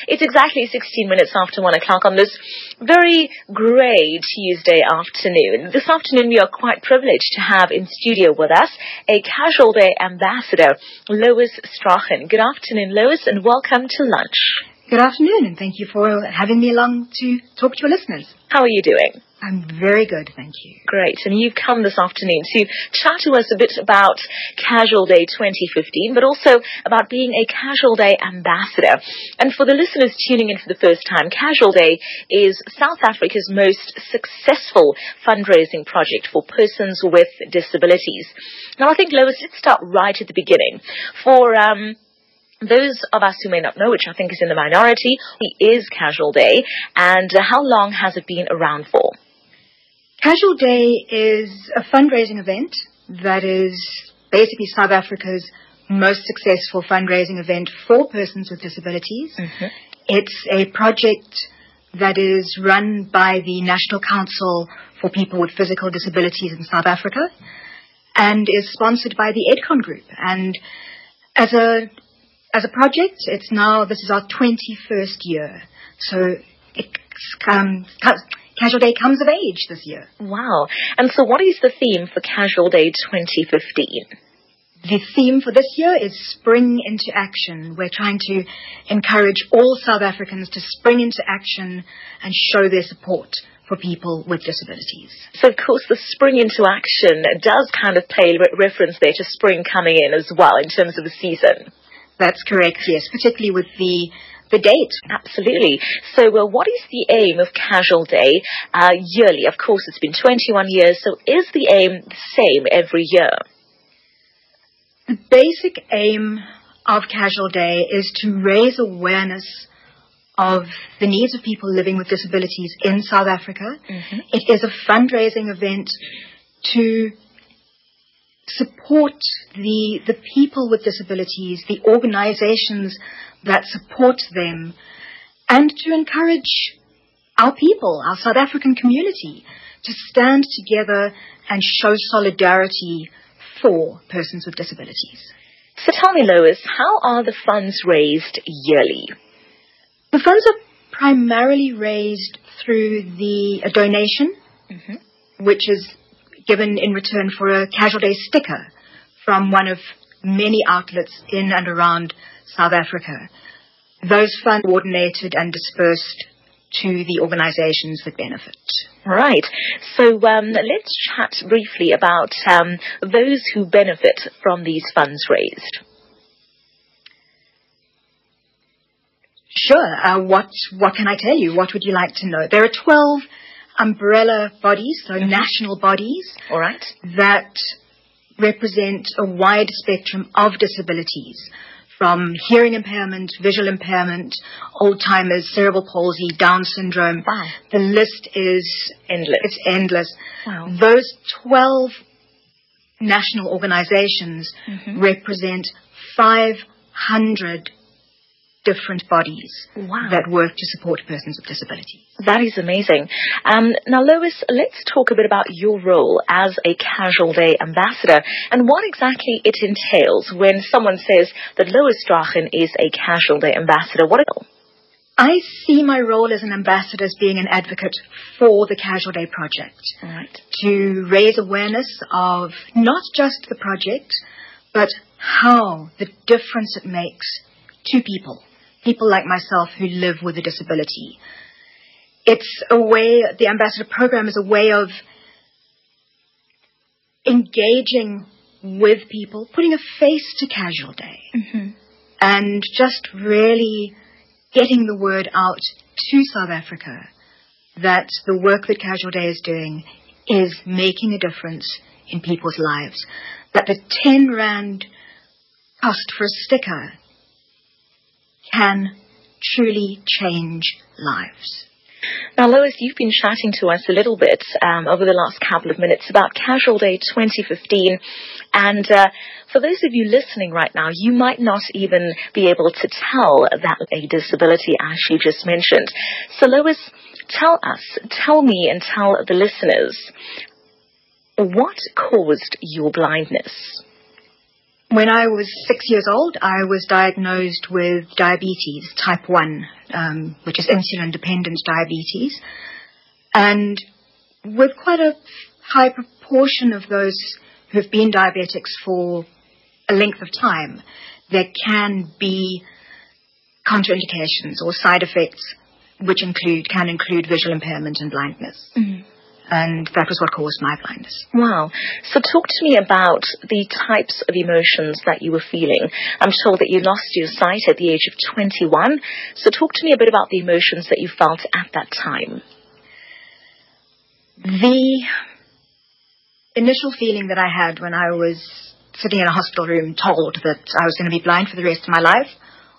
It's exactly 16 minutes after 1 o'clock on this very grey Tuesday afternoon. This afternoon we are quite privileged to have in studio with us a Casual Day ambassador, Lois Strachan. Good afternoon, Lois, and welcome to lunch. Good afternoon, and thank you for having me along to talk to your listeners. How are you doing? I'm very good, thank you. Great, and you've come this afternoon to chat to us a bit about Casual Day 2015, but also about being a Casual Day ambassador. And for the listeners tuning in for the first time, Casual Day is South Africa's most successful fundraising project for persons with disabilities. Now, I think, Lois, let's start right at the beginning. For those of us who may not know, which I think is in the minority, it is Casual Day, and how long has it been around for? Casual Day is a fundraising event that is basically South Africa's most successful fundraising event for persons with disabilities. Mm-hmm. It's a project that is run by the National Council for People with Physical Disabilities in South Africa and is sponsored by the EDCON Group. And as a project, this is our 21st year. So Casual Day comes of age this year. Wow. And so what is the theme for Casual Day 2015? The theme for this year is Spring into Action. We're trying to encourage all South Africans to spring into action and show their support for people with disabilities. So, of course, the spring into action does kind of pay reference there to spring coming in as well in terms of the season. That's correct, yes, particularly with the date. Absolutely. So, what is the aim of Casual Day yearly? Of course, it's been 21 years, so is the aim the same every year? The basic aim of Casual Day is to raise awareness of the needs of people living with disabilities in South Africa. Mm-hmm. It is a fundraising event to support the people with disabilities, the organizations that support them, and to encourage our people, our South African community, to stand together and show solidarity for persons with disabilities. So tell me, Lois, how are the funds raised yearly? The funds are primarily raised through a donation, mm-hmm. which is given in return for a Casual Day sticker from one of many outlets in and around South Africa. Those funds are coordinated and dispersed to the organizations that benefit. Right. So let's chat briefly about those who benefit from these funds raised. Sure. What can I tell you? What would you like to know? There are 12 umbrella bodies, so mm-hmm. national bodies, all right, that represent a wide spectrum of disabilities, from hearing impairment, visual impairment, Alzheimer's, cerebral palsy, Down syndrome. Wow. The list is endless. It's endless. Wow. Those 12 national organizations mm-hmm. represent 500 different bodies wow. that work to support persons with disabilities. That is amazing. Now, Lois, let's talk a bit about your role as a Casual Day ambassador and what exactly it entails when someone says that Lois Strachan is a Casual Day ambassador. I see my role as an ambassador as being an advocate for the Casual Day project. All right. To raise awareness of not just the project, but how the difference it makes to people like myself who live with a disability. It's a way, the ambassador program is a way of engaging with people, putting a face to Casual Day, mm-hmm. and just really getting the word out to South Africa that the work that Casual Day is doing is making a difference in people's lives, that the 10 Rand cost for a sticker can truly change lives. Now, Lois, you've been chatting to us a little bit over the last couple of minutes about Casual Day 2015. And for those of you listening right now, you might not even be able to tell that a disability, as you just mentioned. So, Lois, tell me and tell the listeners, what caused your blindness? When I was 6 years old, I was diagnosed with diabetes, type 1, which is insulin-dependent diabetes. And with quite a high proportion of those who have been diabetics for a length of time, there can be contraindications or side effects which can include visual impairment and blindness. Mm. And that was what caused my blindness. Wow. So talk to me about the types of emotions that you were feeling. I'm told that you lost your sight at the age of 21. So talk to me a bit about the emotions that you felt at that time. The initial feeling that I had when I was sitting in a hospital room told that I was going to be blind for the rest of my life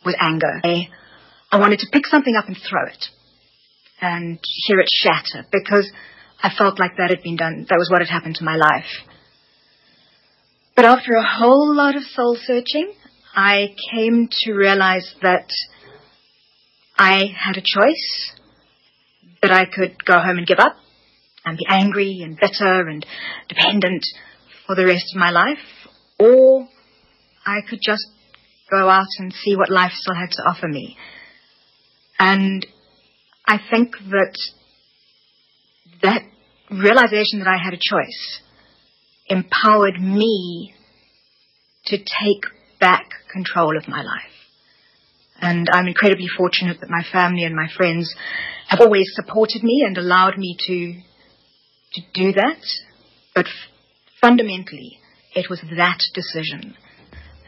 was anger. I wanted to pick something up and throw it and hear it shatter, because I felt like that had been done. That was what had happened to my life. But after a whole lot of soul searching, I came to realize that I had a choice, that I could go home and give up and be angry and bitter and dependent for the rest of my life, or I could just go out and see what life still had to offer me. And I think that realization that I had a choice empowered me to take back control of my life. And I'm incredibly fortunate that my family and my friends have always supported me and allowed me to do that. But fundamentally, it was that decision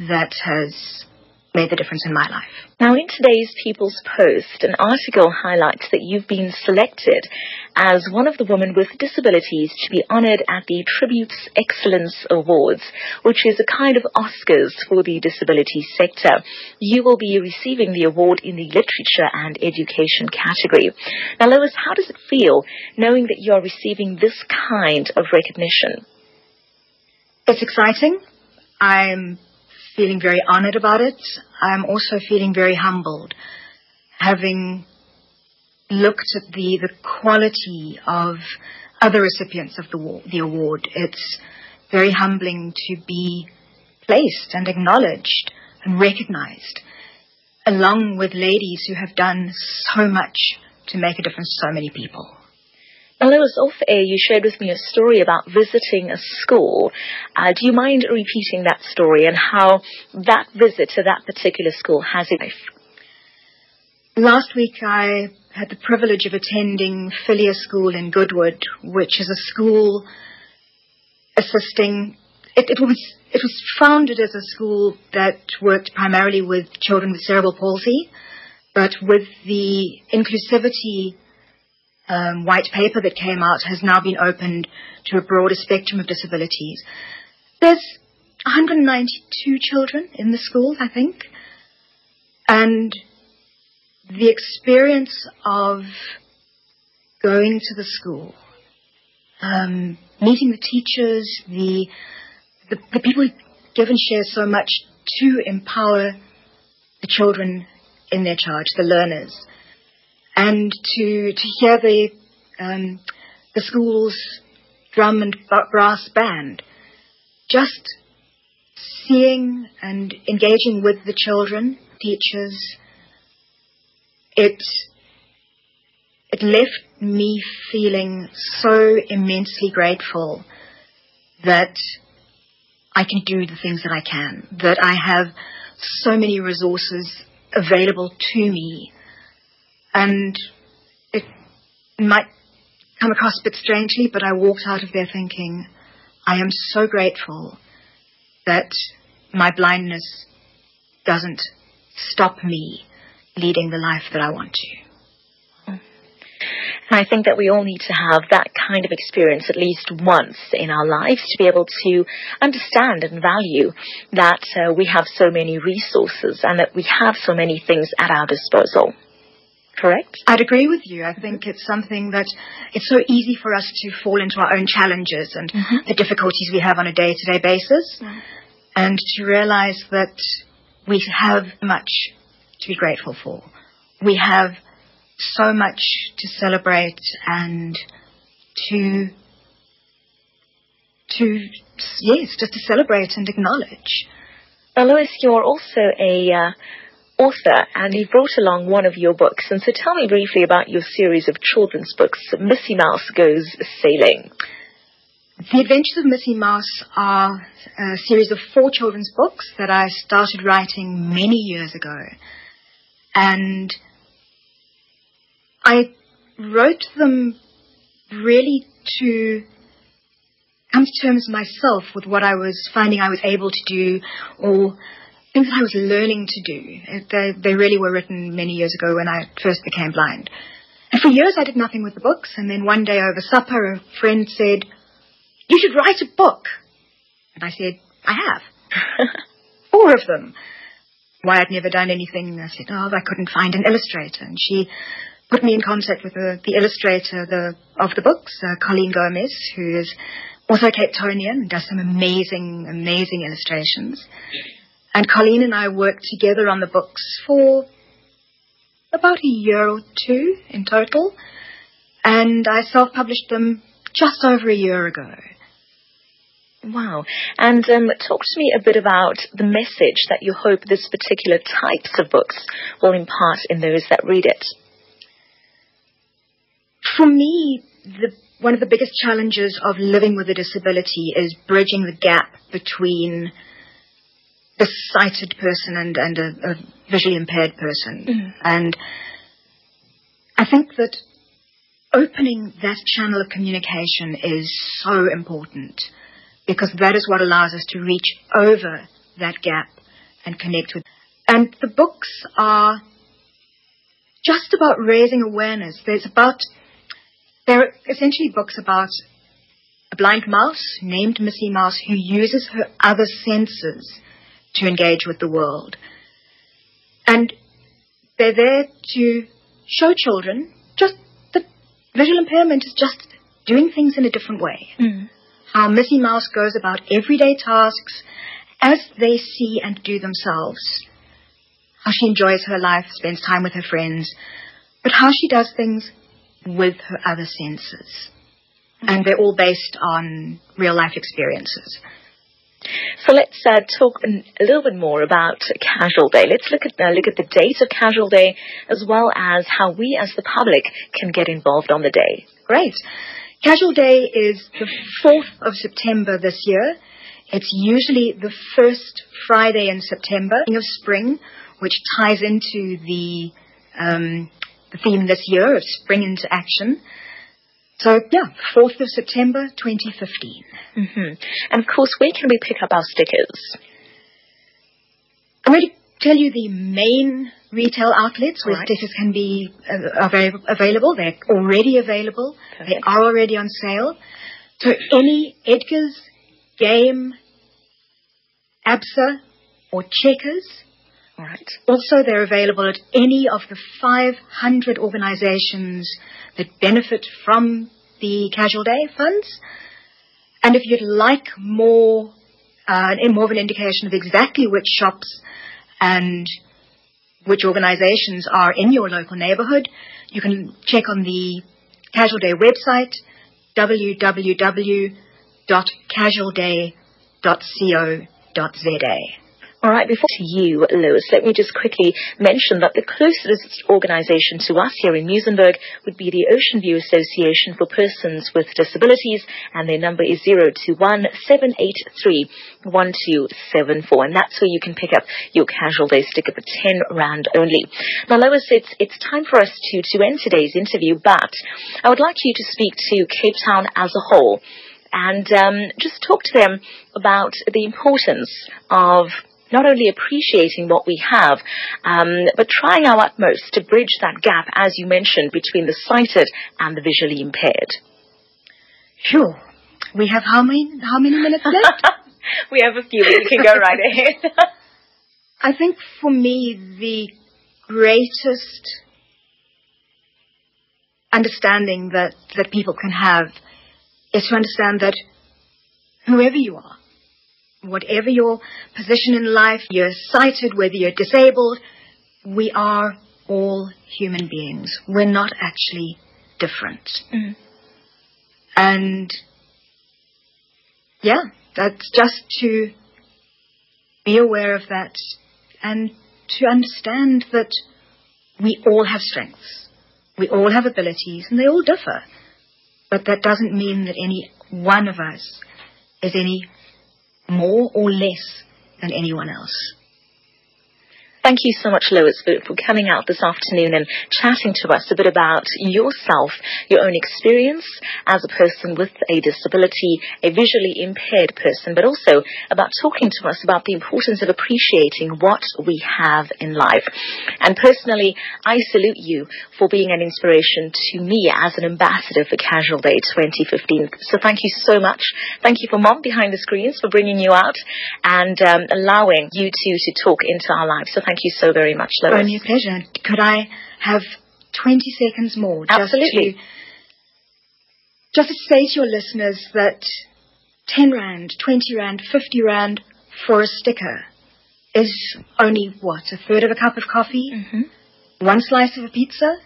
that has made the difference in my life. Now, in today's People's Post, an article highlights that you've been selected as one of the women with disabilities to be honored at the Tributes Excellence Awards, which is a kind of Oscars for the disability sector. You will be receiving the award in the literature and education category. Now, Lois, how does it feel knowing that you are receiving this kind of recognition? It's exciting. I'm feeling very honored about it. I'm also feeling very humbled, having looked at the quality of other recipients of the award. It's very humbling to be placed and acknowledged and recognized, along with ladies who have done so much to make a difference to so many people. Now, Lois, off air, you shared with me a story about visiting a school. Do you mind repeating that story and how that visit to that particular school has it? Last week, I had the privilege of attending Philia School in Goodwood, which is a school assisting. It was founded as a school that worked primarily with children with cerebral palsy, but with the inclusivity white paper that came out has now been opened to a broader spectrum of disabilities. There's 192 children in the school, I think. And the experience of going to the school, meeting the teachers, the people who give and share so much to empower the children in their charge, the learners, and to hear the school's drum and brass band, just seeing and engaging with the children, teachers, it left me feeling so immensely grateful that I can do the things that I can, that I have so many resources available to me. And it might come across a bit strangely, but I walked out of there thinking, I am so grateful that my blindness doesn't stop me leading the life that I want to. And I think that we all need to have that kind of experience at least once in our lives to be able to understand and value that we have so many resources and that we have so many things at our disposal. Correct? I'd agree with you. I think it's something that it's so easy for us to fall into our own challenges and the difficulties we have on a day-to-day basis, and to realize that we have much to be grateful for. We have so much to celebrate and just to celebrate and acknowledge. Now, Lois, you're also a author, and you brought along one of your books. And so tell me briefly about your series of children's books, Missy Mouse Goes Sailing. The Adventures of Missy Mouse are a series of 4 children's books that I started writing many years ago. And I wrote them really to come to terms myself with what I was finding I was able to do, or things that I was learning to do. They really were written many years ago when I first became blind. And for years I did nothing with the books, and then one day over supper a friend said, "You should write a book." And I said, "I have." 4 of them. Why I'd never done anything, I said, I couldn't find an illustrator. And she put me in contact with the illustrator of the books, Colleen Gomez, who is also Cape Townian and does some amazing, amazing illustrations. And Colleen and I worked together on the books for about a year or 2 in total. And I self-published them just over a year ago. Wow. And talk to me a bit about the message that you hope this particular types of books will impart in those that read it. For me, one of the biggest challenges of living with a disability is bridging the gap between the sighted person and a visually impaired person. Mm. And I think that opening that channel of communication is so important, because that is what allows us to reach over that gap and connect with. And the books are just about raising awareness. They're essentially books about a blind mouse named Missy Mouse who uses her other senses to engage with the world. And they're there to show children just that visual impairment is just doing things in a different way. Mm. How Missy Mouse goes about everyday tasks as they see and do themselves. How she enjoys her life, spends time with her friends, but how she does things with her other senses. And they're all based on real-life experiences. So let's talk a little bit more about Casual Day. Let's look at the date of Casual Day, as well as how we as the public can get involved on the day. Great. Casual Day is the 4th of September this year. It's usually the first Friday in September of spring, which ties into the theme this year of Spring into Action. So, 4th of September, 2015. Mm-hmm. And, of course, where can we pick up our stickers? I'm going to tell you the main retail outlets where stickers can be available. They're already available. Perfect. They are already on sale. So any Edgar's, Game, ABSA or Checkers. All right. Also, they're available at any of the 500 organizations that benefit from the Casual Day funds. And if you'd like more of an indication of exactly which shops and which organizations are in your local neighborhood, you can check on the Casual Day website, www.casualday.co.za. All right, before to you, Lois, let me just quickly mention that the closest organization to us here in Muizenberg would be the Ocean View Association for Persons with Disabilities, and their number is 021-783-1274, and that's where you can pick up your Casual Day sticker for 10 Rand only. Now, Lois, it's time for us to end today's interview, but I would like you to speak to Cape Town as a whole and just talk to them about the importance of not only appreciating what we have, but trying our utmost to bridge that gap, as you mentioned, between the sighted and the visually impaired. Sure. We have how many minutes left? We have a few, but you can go right ahead. I think for me, the greatest understanding that people can have is to understand that whoever you are, whatever your position in life, you're sighted, whether you're disabled, we are all human beings. We're not actually different. Mm. And, that's just to be aware of that and to understand that we all have strengths. We all have abilities, and they all differ. But that doesn't mean that any one of us is any more or less than anyone else. Thank you so much, Lois, for coming out this afternoon and chatting to us a bit about yourself, your own experience as a person with a disability, a visually impaired person, but also about talking to us about the importance of appreciating what we have in life. And personally, I salute you for being an inspiration to me as an ambassador for Casual Day 2015. So thank you so much. Thank you for Mom behind the screens for bringing you out and allowing you two to talk into our lives. So thank you so very much, Lois. Only a pleasure. Could I have 20 seconds more? Absolutely. Just to say to your listeners that 10 Rand, 20 Rand, 50 Rand for a sticker is only, what, a third of a cup of coffee? Mm-hmm. One slice of a pizza?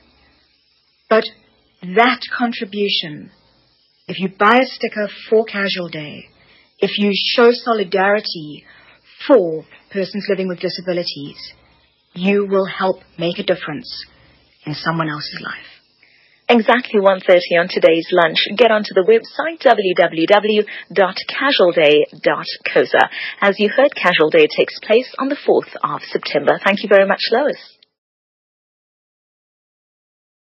But that contribution, if you buy a sticker for Casual Day, if you show solidarity for persons living with disabilities, you will help make a difference in someone else's life. Exactly 1:30 on today's lunch. Get onto the website www.casualday.coza. As you heard, Casual Day takes place on the 4th of September. Thank you very much, Lois.